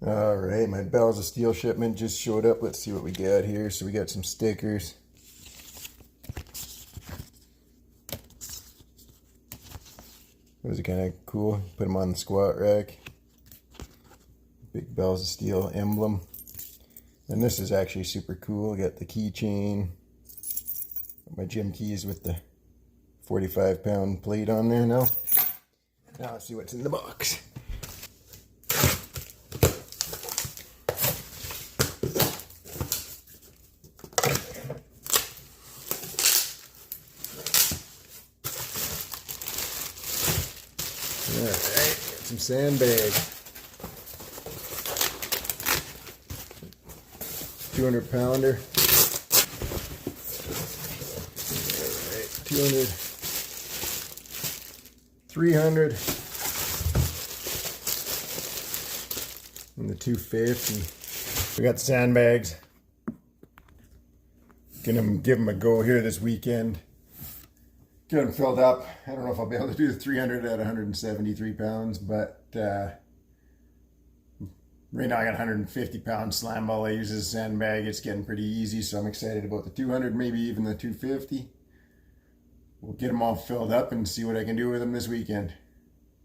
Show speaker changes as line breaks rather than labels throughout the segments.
All right, my BellsofSteel shipment just showed up. Let's see what we got here. So we got some stickers. Those are kind of cool. Put them on the squat rack. Big BellsofSteel emblem. And this is actually super cool. Got the keychain. My gym keys with the 45-pound plate on there now. Now let's see what's in the box. Alright, got some sandbags. 200-pounder. Alright, 200. 300. And the 250. We got the sandbags. Gonna give them a go here this weekend. Get them filled up. I don't know if I'll be able to do the 300 at 173 pounds, but right now I got 150-pound slam ball. I use as a sandbag. It's getting pretty easy, so I'm excited about the 200, maybe even the 250. We'll get them all filled up and see what I can do with them this weekend.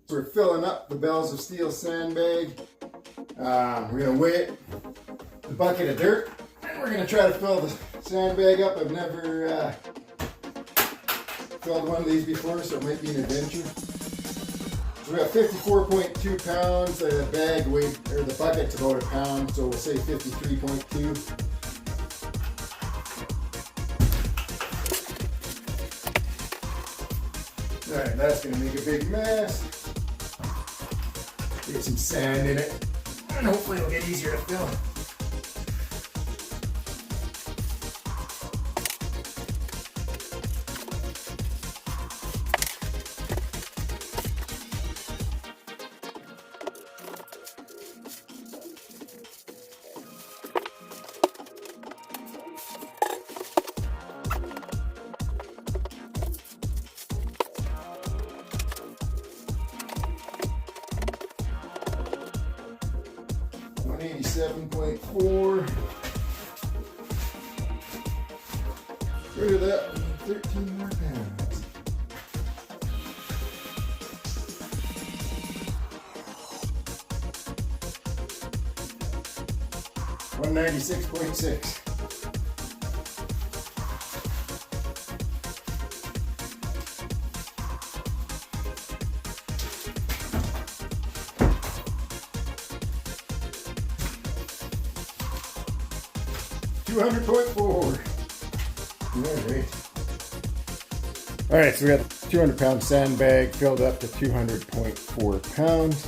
So we're filling up the BellsofSteel sandbag. We're gonna weigh the bucket of dirt, and we're gonna try to fill the sandbag up. I've never filled one of these before, so it might be an adventure. So we got 54.2 pounds. The bag weight, or the bucket's about a pound, so we'll say 53.2. All right, that's gonna make a big mess. Get some sand in it, and hopefully it'll get easier to fill. $187.4. Rid of that, 13 more pounds. $196.6. $200.4. All right, so we got a 200-pound sandbag filled up to 200.4 pounds.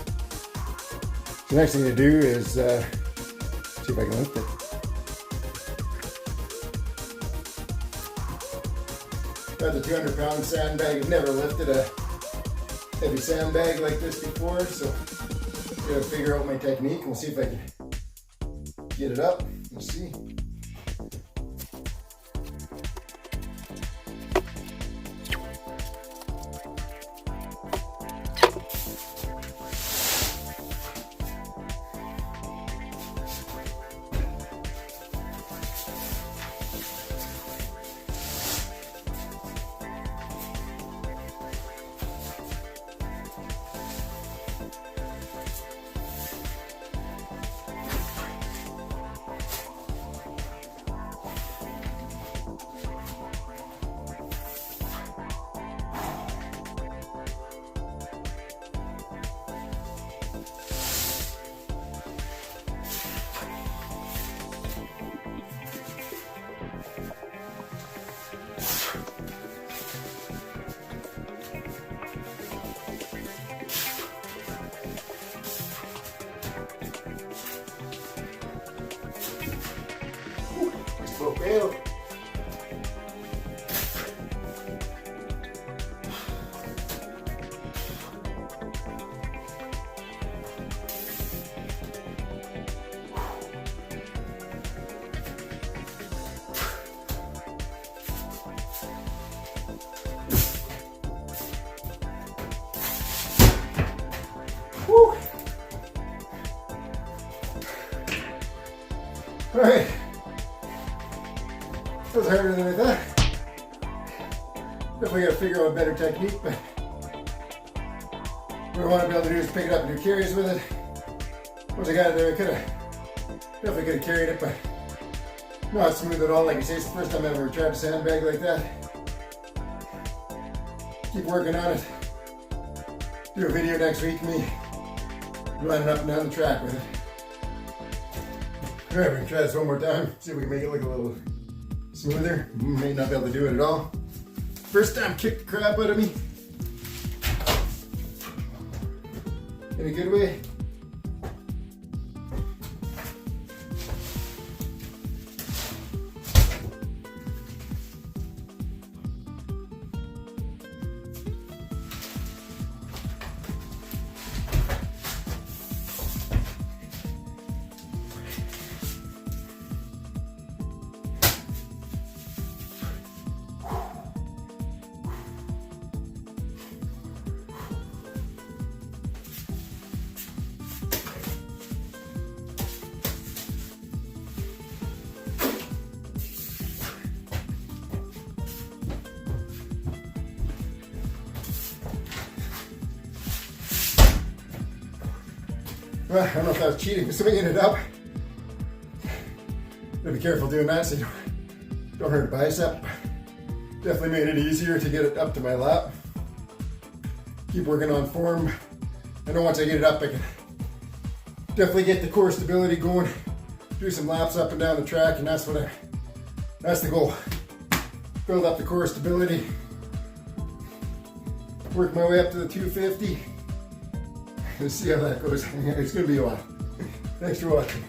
The next thing to do is see if I can lift it. Got the 200-pound sandbag. I've never lifted a heavy sandbag like this before, so I'm gonna figure out my technique. We'll see if I can get it up. Let's see. Well, Alright. That was harder than I thought. Definitely got to figure out a better technique, but what I want to be able to do is pick it up and do carries with it. Once I got it there, I definitely could have carried it, but not smooth at all. Like I say, it's the first time I've ever tried a sandbag like that. Keep working on it. Do a video next week of me running up and down the track with it. Alright, we're gonna try this one more time. See if we can make it look a little smoother. May not be able to do it at all. First time kicked the crap out of me. In a good way. Well, I don't know if that was cheating, swinging it up. Gotta be careful doing that so you don't hurt a bicep. Definitely made it easier to get it up to my lap. Keep working on form. I know once I get it up, I can definitely get the core stability going. Do some laps up and down the track, and that's the goal. Build up the core stability. Work my way up to the 250. Let's see how that goes. It's going to be a while. Thanks for watching.